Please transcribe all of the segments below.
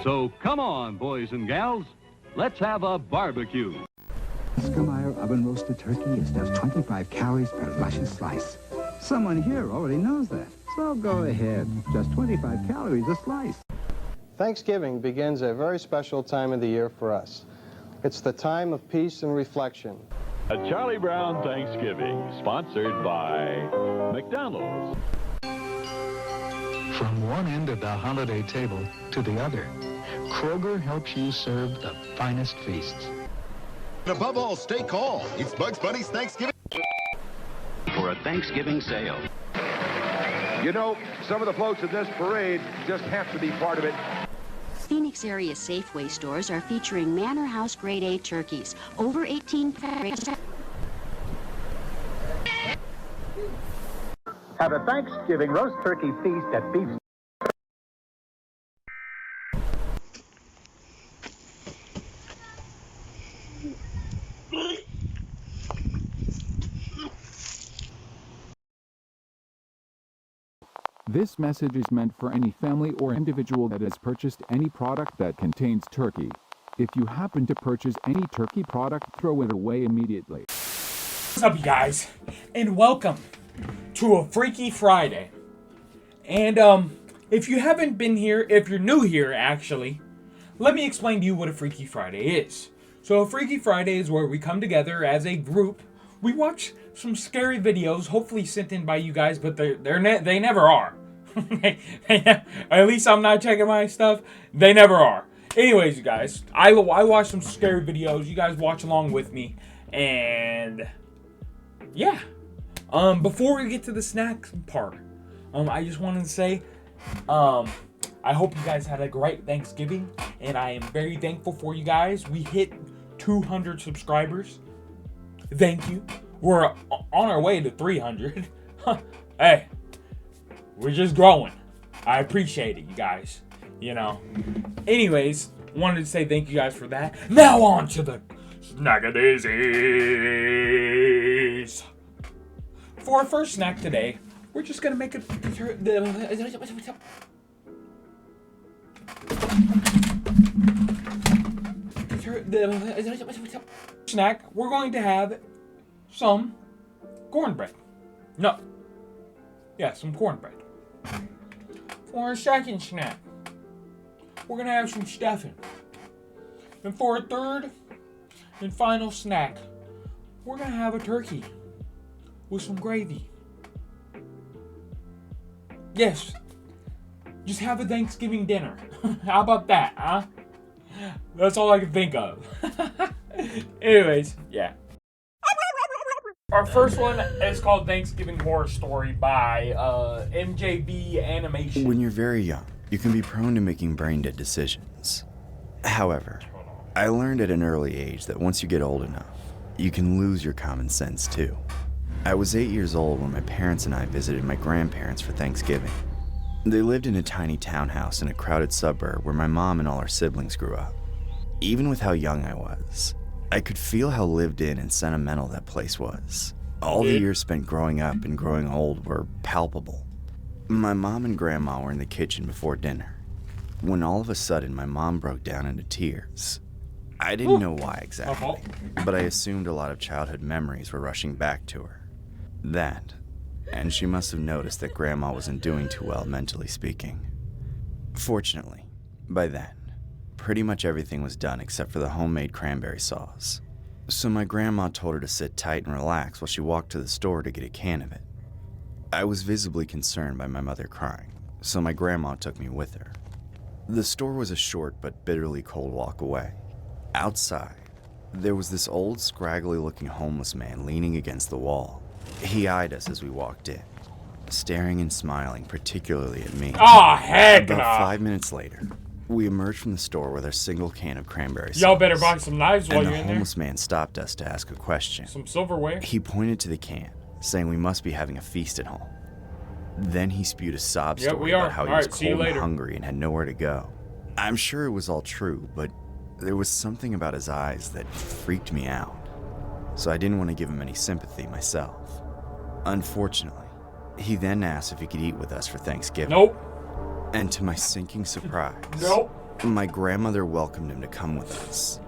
So come on, boys and gals, let's have a barbecue. Oscar oven roasted turkey is just 25 calories per luscious slice. Someone here already knows that, so go ahead. Just 25 calories a slice. Thanksgiving begins a very special time of the year for us. It's the time of peace and reflection. A Charlie Brown Thanksgiving, sponsored by McDonald's. From one end of the holiday table to the other, Kroger helps you serve the finest feasts. And above all, stay calm. It's Bugs Bunny's Thanksgiving. For a Thanksgiving sale. You know, some of the floats in this parade just have to be part of it. Phoenix area Safeway stores are featuring Manor House Grade A turkeys, over 18 pounds. Have a Thanksgiving roast turkey feast at Beef. This message is meant for any family or individual that has purchased any product that contains turkey. If you happen to purchase any turkey product, throw it away immediately. What's up, you guys? And welcome to a Freaky Friday. And if you haven't been here, if you're new here actually, let me explain to you what a Freaky Friday is. So a Freaky Friday is where we come together as a group. We watch some scary videos, hopefully sent in by you guys, but they never are. At least I'm not checking my stuff. They never are. Anyways, you guys, I watch some scary videos. You guys watch along with me, and yeah. Before we get to the snacks part, I just wanted to say, I hope you guys had a great Thanksgiving, and I am very thankful for you guys. We hit 200 subscribers. Thank you. We're on our way to 300. Hey, we're just growing. I appreciate it, you guys. You know. Anyways, wanted to say thank you guys for that. Now on to the Snack-a-daisies. For our first snack today, we're just gonna make a snack. We're going to have some cornbread. No. Yeah, some cornbread. For our second snack, we're going to have some stuffing. And for our third and final snack, we're going to have a turkey with some gravy. Yes. Just have a Thanksgiving dinner. How about that, huh? That's all I can think of. Anyways, yeah. Our first one is called Thanksgiving Horror Story by MJB Animation. When you're very young, you can be prone to making brain-dead decisions. However, I learned at an early age that once you get old enough, you can lose your common sense too. I was 8 years old when my parents and I visited my grandparents for Thanksgiving. They lived in a tiny townhouse in a crowded suburb where my mom and all our siblings grew up. Even with how young I was, I could feel how lived in and sentimental that place was. All the years spent growing up and growing old were palpable. My mom and grandma were in the kitchen before dinner, when all of a sudden my mom broke down into tears. I didn't know why exactly, but I assumed a lot of childhood memories were rushing back to her. That, and she must have noticed that grandma wasn't doing too well mentally speaking. Fortunately, by then, pretty much everything was done except for the homemade cranberry sauce. So my grandma told her to sit tight and relax while she walked to the store to get a can of it. I was visibly concerned by my mother crying, so my grandma took me with her. The store was a short but bitterly cold walk away. Outside, there was this old, scraggly-looking homeless man leaning against the wall. He eyed us as we walked in, staring and smiling particularly at me. Oh, heck no! About 5 minutes later, we emerged from the store with our single can of cranberry sauce. Y'all better buy some knives while you're in there. And the homeless man stopped us to ask a question. Some silverware? He pointed to the can, saying we must be having a feast at home. Then he spewed a sob story about how he was cold and hungry and had nowhere to go. I'm sure it was all true, but there was something about his eyes that freaked me out, so I didn't want to give him any sympathy myself. Unfortunately, he then asked if he could eat with us for Thanksgiving. Nope. And to my sinking surprise, nope, My grandmother welcomed him to come with us.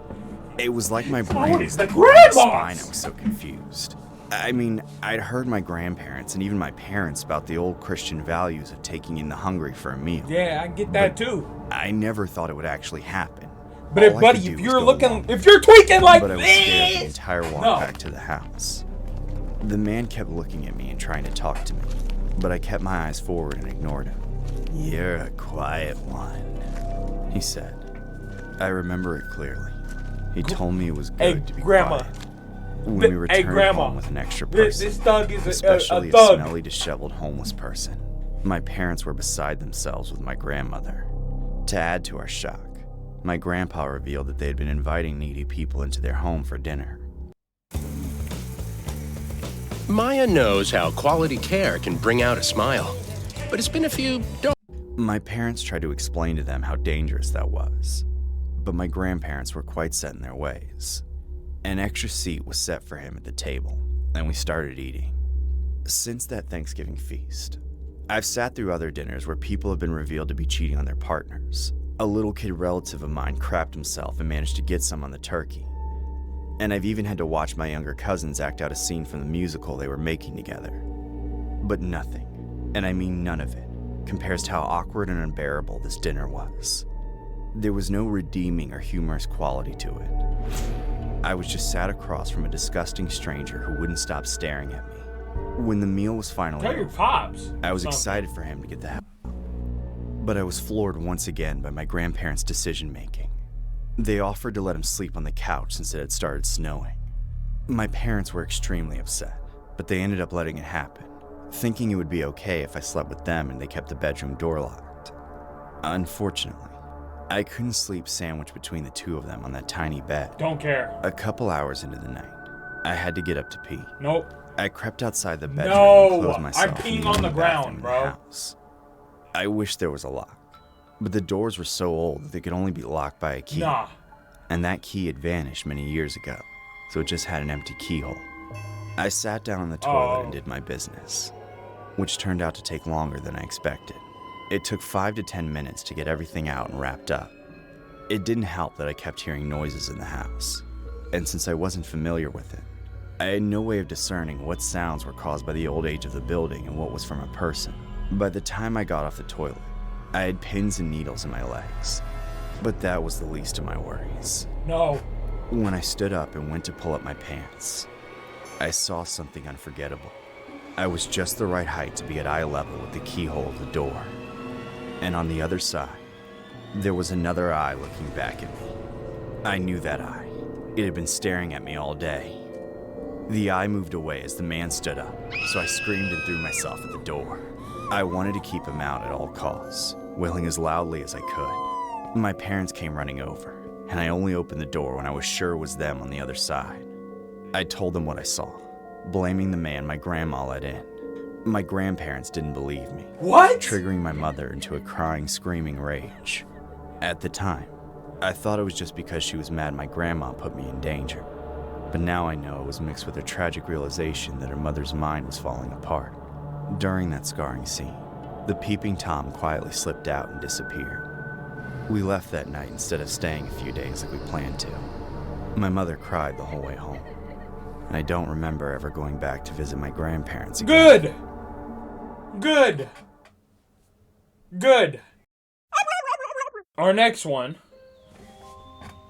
It was like my Oh, brain it's the was grandmas! spine. I was so confused. I mean, I'd heard my grandparents and even my parents about the old Christian values of taking in the hungry for a meal. Yeah, I get that too. I never thought it would actually happen. But All if, I buddy, could do if was you're go looking, along. if you're tweaking like But I was this, scared the entire walk no. back to the house. The man kept looking at me and trying to talk to me, but I kept my eyes forward and ignored him. "You're a quiet one," he said. I remember it clearly. He told me it was good to be Grandma. quiet. When we returned Grandma. home with an extra person, This thug is especially a thug. smelly, disheveled homeless person, my parents were beside themselves with my grandmother. To add to our shock, my grandpa revealed that they had been inviting needy people into their home for dinner. Maya knows how quality care can bring out a smile, but it's been a few My parents tried to explain to them how dangerous that was, but my grandparents were quite set in their ways. An extra seat was set for him at the table, and we started eating. Since that Thanksgiving feast, I've sat through other dinners where people have been revealed to be cheating on their partners. A little kid relative of mine crapped himself and managed to get some on the turkey. And I've even had to watch my younger cousins act out a scene from the musical they were making together. But nothing, and I mean none of it, compares to how awkward and unbearable this dinner was. There was no redeeming or humorous quality to it. I was just sat across from a disgusting stranger who wouldn't stop staring at me. When the meal was finally Tell your over, pops. I was something. excited for him to get the help. But I was floored once again by my grandparents' decision-making. They offered to let him sleep on the couch since it had started snowing. My parents were extremely upset, but they ended up letting it happen, thinking it would be okay if I slept with them and they kept the bedroom door locked. Unfortunately, I couldn't sleep sandwiched between the two of them on that tiny bed. Don't care. A couple hours into the night, I had to get up to pee. Nope. I crept outside the bedroom No, and closed myself I'm peeing in on the bathroom ground, in bro. the house. I wish there was a lock, but the doors were so old that they could only be locked by a key. Nah. And that key had vanished many years ago, so it just had an empty keyhole. I sat down on the toilet and did my business, which turned out to take longer than I expected. It took 5 to 10 minutes to get everything out and wrapped up. It didn't help that I kept hearing noises in the house, and since I wasn't familiar with it, I had no way of discerning what sounds were caused by the old age of the building and what was from a person. By the time I got off the toilet, I had pins and needles in my legs, but that was the least of my worries. No. When I stood up and went to pull up my pants, I saw something unforgettable. I was just the right height to be at eye level with the keyhole of the door, and on the other side, there was another eye looking back at me. I knew that eye. It had been staring at me all day. The eye moved away as the man stood up, so I screamed and threw myself at the door. I wanted to keep him out at all costs, wailing as loudly as I could. My parents came running over, and I only opened the door when I was sure it was them on the other side. I told them what I saw, blaming the man my grandma let in. My grandparents didn't believe me. What? Triggering my mother into a crying, screaming rage. At the time, I thought it was just because she was mad my grandma put me in danger. But now I know it was mixed with a tragic realization that her mother's mind was falling apart. During that scarring scene, the peeping Tom quietly slipped out and disappeared. We left that night instead of staying a few days like we planned to. My mother cried the whole way home, and I don't remember ever going back to visit my grandparents again. Good. Good. Good. Our next one.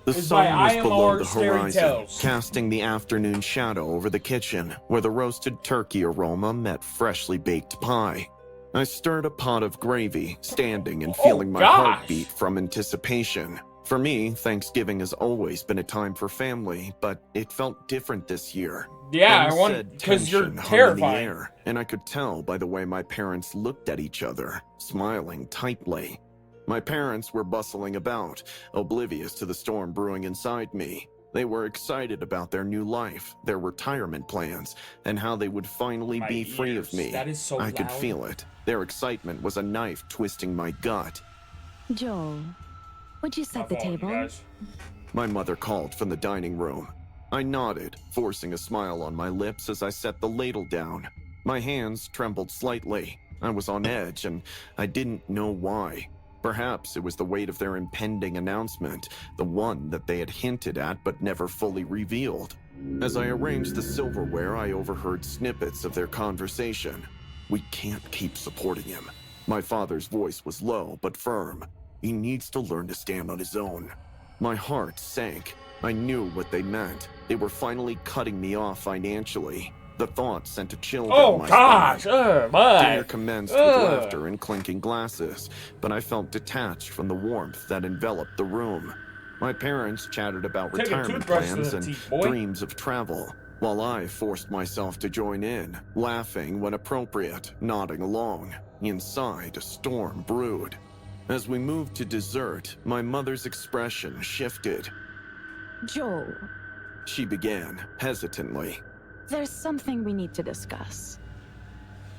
The is sun by was below IMR the Scary horizon, Tales. casting the afternoon shadow over the kitchen, where the roasted turkey aroma met freshly baked pie. I stirred a pot of gravy, standing and feeling my heart beat from anticipation. For me, Thanksgiving has always been a time for family, but it felt different this year. Yeah, I Unsaid want because you're tension hung in the terrifying. air, and I could tell by the way my parents looked at each other, smiling tightly. My parents were bustling about, oblivious to the storm brewing inside me. They were excited about their new life, their retirement plans, and how they would finally be free of me. That is so I could loud. feel it. Their excitement was a knife twisting my gut. Joel, would you set the table? My mother called from the dining room. I nodded, forcing a smile on my lips as I set the ladle down. My hands trembled slightly. I was on edge, and I didn't know why. Perhaps it was the weight of their impending announcement, the one that they had hinted at but never fully revealed. As I arranged the silverware, I overheard snippets of their conversation. "We can't keep supporting him." My father's voice was low but firm. "He needs to learn to stand on his own." My heart sank. I knew what they meant. They were finally cutting me off financially. The thought sent a chill down my spine. Dinner commenced with laughter and clinking glasses, but I felt detached from the warmth that enveloped the room. My parents chatted about retirement plans and dreams of travel, while I forced myself to join in, laughing when appropriate, nodding along. Inside, a storm brewed. As we moved to dessert, my mother's expression shifted. Joel, She began, hesitantly. there's something we need to discuss.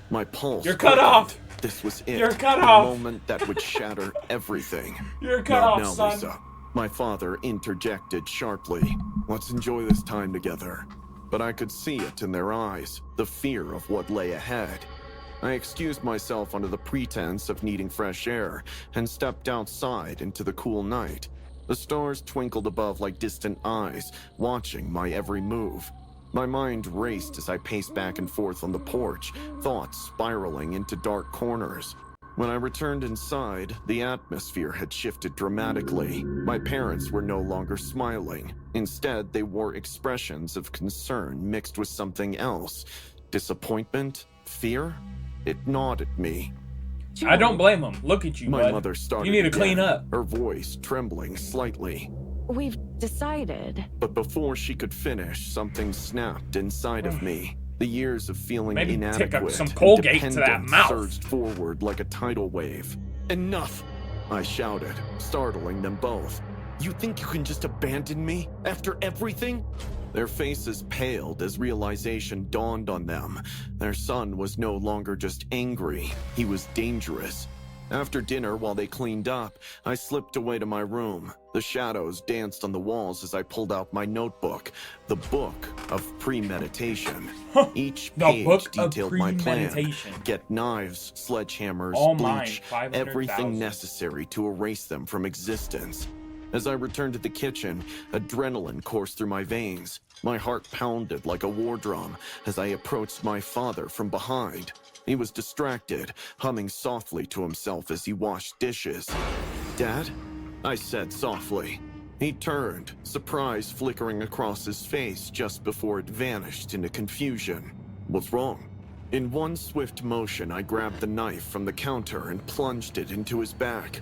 My pulse. You're cut off! This was it. You're cut the off! moment that would shatter everything. You're cut Not off, now, son. Lisa. My father interjected sharply. "Let's enjoy this time together." But I could see it in their eyes, the fear of what lay ahead. I excused myself under the pretense of needing fresh air and stepped outside into the cool night. The stars twinkled above like distant eyes, watching my every move. My mind raced as I paced back and forth on the porch, thoughts spiraling into dark corners. When I returned inside, the atmosphere had shifted dramatically. My parents were no longer smiling. Instead, they wore expressions of concern mixed with something else. Disappointment? Fear? It gnawed at me. I don't blame him. Look at you, My bud. mother started You need to again, clean up. her voice trembling slightly. We've decided. But before she could finish, something snapped inside of me. The years of feeling Maybe take inadequate up some and Colgate to that dependent mouth. surged forward like a tidal wave. "Enough!" I shouted, startling them both. "You think you can just abandon me after everything?" Their faces paled as realization dawned on them. Their son was no longer just angry, he was dangerous. After dinner, while they cleaned up, I slipped away to my room. The shadows danced on the walls as I pulled out my notebook, the book of premeditation. Each page detailed my plan. Get knives, sledgehammers, All mine, bleach, 500,000. everything necessary to erase them from existence. As I returned to the kitchen, adrenaline coursed through my veins. My heart pounded like a war drum as I approached my father from behind. He was distracted, humming softly to himself as he washed dishes. "Dad?" I said softly. He turned, surprise flickering across his face just before it vanished into confusion. "What's wrong?" In one swift motion, I grabbed the knife from the counter and plunged it into his back.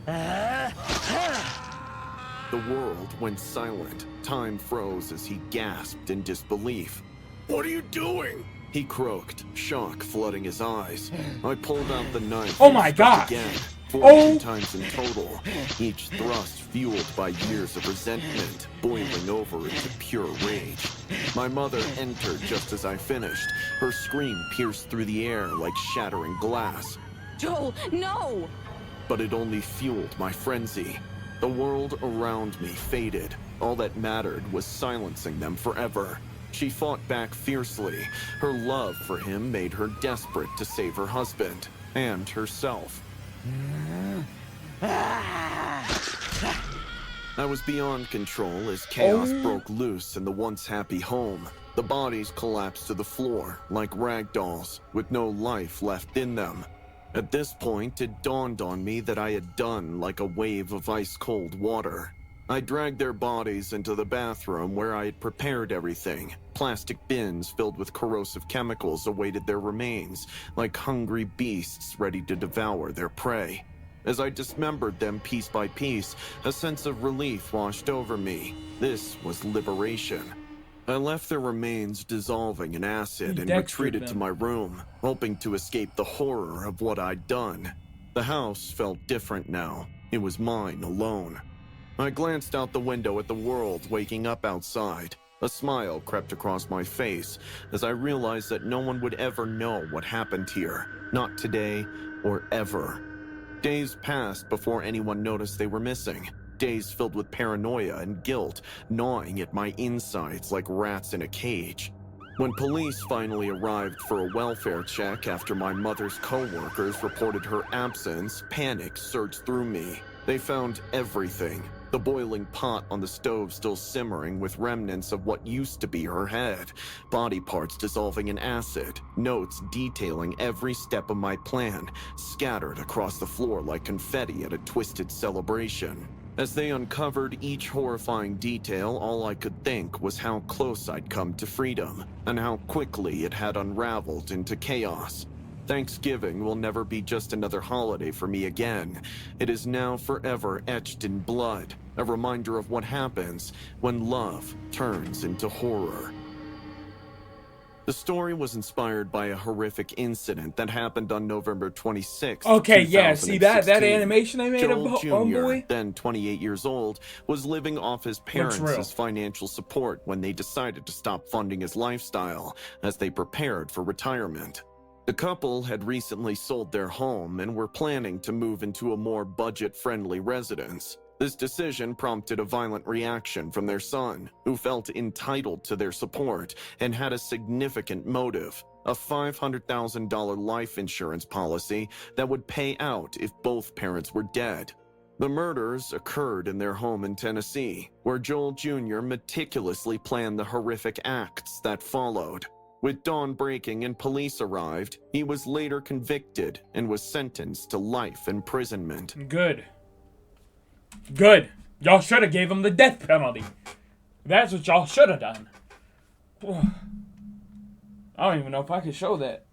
The world went silent. Time froze as he gasped in disbelief. "What are you doing?" He croaked, shock flooding his eyes. I pulled out the knife. Oh my and struck God. again, 14 times in total, each thrust fueled by years of resentment, boiling over into pure rage. My mother entered just as I finished. Her scream pierced through the air like shattering glass. Joel, no! But it only fueled my frenzy. The world around me faded. All that mattered was silencing them forever. She fought back fiercely. Her love for him made her desperate to save her husband and herself. I was beyond control as chaos broke loose in the once happy home. The bodies collapsed to the floor like rag dolls, with no life left in them. At this point, it dawned on me that I had done like a wave of ice-cold water. I dragged their bodies into the bathroom where I had prepared everything. Plastic bins filled with corrosive chemicals awaited their remains, like hungry beasts ready to devour their prey. As I dismembered them piece by piece, a sense of relief washed over me. This was liberation. I left their remains dissolving in acid and retreated to my room, hoping to escape the horror of what I'd done. The house felt different now. It was mine alone. I glanced out the window at the world waking up outside. A smile crept across my face as I realized that no one would ever know what happened here. Not today or ever. Days passed before anyone noticed they were missing. Days filled with paranoia and guilt, gnawing at my insides like rats in a cage. When police finally arrived for a welfare check after my mother's co-workers reported her absence, panic surged through me. They found everything. The boiling pot on the stove still simmering with remnants of what used to be her head, body parts dissolving in acid, notes detailing every step of my plan, scattered across the floor like confetti at a twisted celebration. As they uncovered each horrifying detail, all I could think was how close I'd come to freedom, and how quickly it had unraveled into chaos. Thanksgiving will never be just another holiday for me again. It is now forever etched in blood, a reminder of what happens when love turns into horror. The story was inspired by a horrific incident that happened on November 26th. Okay, yeah, see that animation I made Joel of Jr., Homeboy? then 28 years old, was living off his parents' financial support when they decided to stop funding his lifestyle as they prepared for retirement. The couple had recently sold their home and were planning to move into a more budget-friendly residence. This decision prompted a violent reaction from their son, who felt entitled to their support and had a significant motive: a $500,000 life insurance policy that would pay out if both parents were dead. The murders occurred in their home in Tennessee, where Joel Jr. meticulously planned the horrific acts that followed. With dawn breaking and police arrived, he was later convicted and was sentenced to life imprisonment. Good. Good. Y'all should have gave him the death penalty. That's what y'all should have done. I don't even know if I could show that.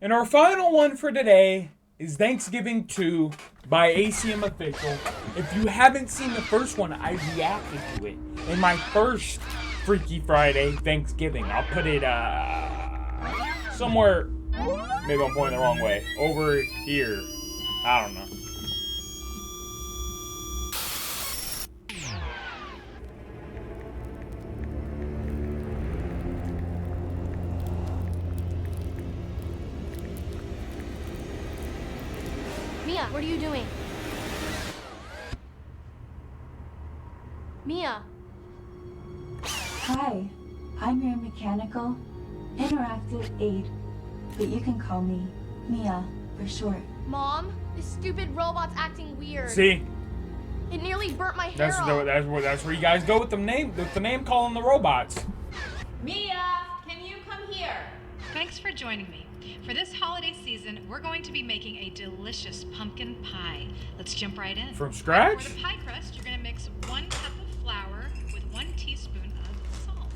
And our final one for today is Thanksgiving 2 by ACM Official. If you haven't seen the first one, I reacted to it in my first Freaky Friday Thanksgiving. I'll put it somewhere, maybe I'm pointing the wrong way, over here. I don't know. Mia, what are you doing? Mia. Hi, I'm your mechanical, interactive aide, but you can call me Mia for short. Mom, this stupid robot's acting weird. See? It nearly burnt my hair off. That's where you guys go with the name calling the robots. Mia, can you come here? Thanks for joining me. For this holiday season, we're going to be making a delicious pumpkin pie. Let's jump right in. From scratch? For the pie crust, you're going to mix 1 cup of flour with 1 teaspoon of salt.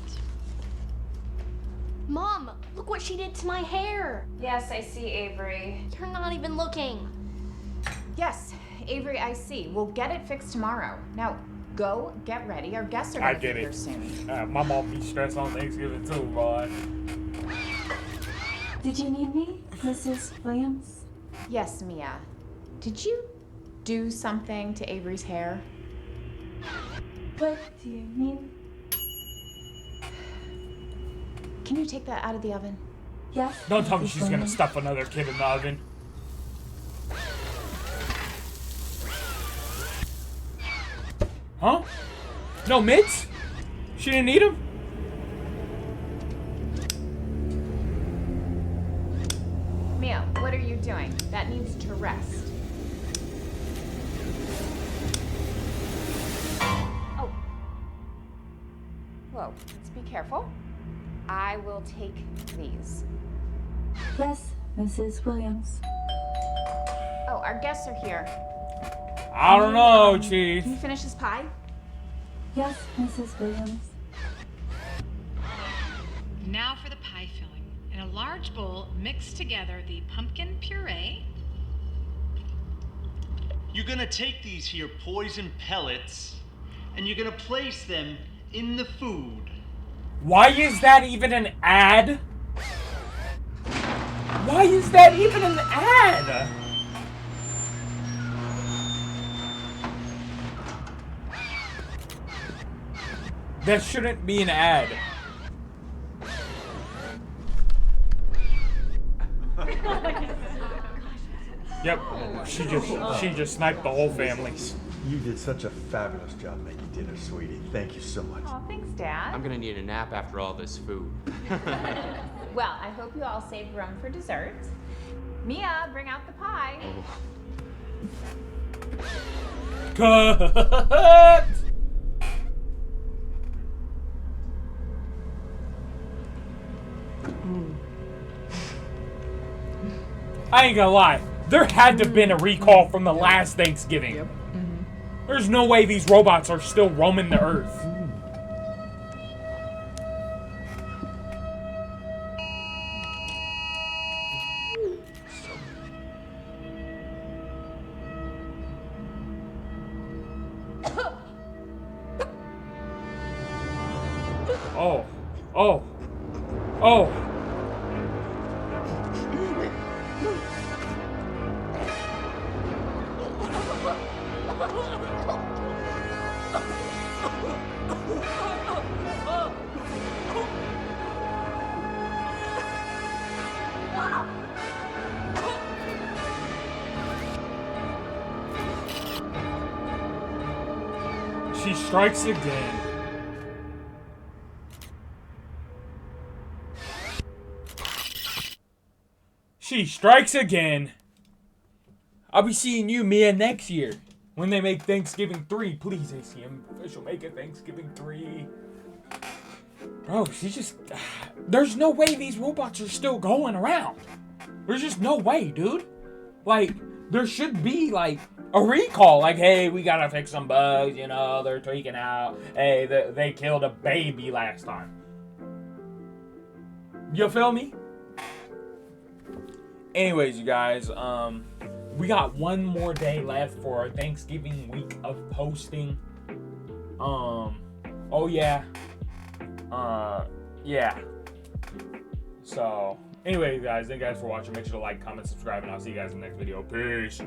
Mom, look what she did to my hair. Yes, I see, Avery. You're not even looking. Yes, Avery, I see. We'll get it fixed tomorrow. Now, go get ready. Our guests are going to be here soon. My mom be stressed on Thanksgiving too, boy. Did you need me, Mrs. Williams? Yes, Mia. Did you do something to Avery's hair? What do you mean? Can you take that out of the oven? Yes. Don't tell me she's gonna stuff another kid in the oven. Huh? No mitts? She didn't need them? Mia, what are you doing? That needs to rest. Oh. Whoa, let's be careful. I will take these. Yes, Mrs. Williams. Oh, our guests are here. I don't know, Chief. Can you finish this pie? Yes, Mrs. Williams. Now for the pie filling. In a large bowl, mix together the pumpkin puree. You're gonna take these here poison pellets and you're gonna place them in the food. Why is that even an ad? Why is that even an ad? That shouldn't be an ad. Yep, she just sniped the whole family. You did such a fabulous job making dinner, sweetie. Thank you so much. Oh, thanks, Dad. I'm gonna need a nap after all this food. Well, I hope you all save room for dessert. Mia, bring out the pie. Oh, Cut! I ain't gonna lie. There had to have been a recall from the last Thanksgiving. Yep. There's no way these robots are still roaming the earth. Oh. Oh. Oh. She strikes again. She strikes again. I'll be seeing you, Mia, next year. When they make Thanksgiving 3. Please, ACM official, make it Thanksgiving 3. Bro, she just... There's no way these robots are still going around. There's just no way, dude. Like, there should be, like, a recall. Like, hey, we gotta fix some bugs, you know, they're tweaking out. Hey, they killed a baby last time. You feel me? Anyways, you guys, we got one more day left for our Thanksgiving week of posting. Oh yeah. Yeah. So, anyway, guys, thank you guys for watching. Make sure to like, comment, subscribe, and I'll see you guys in the next video. Peace.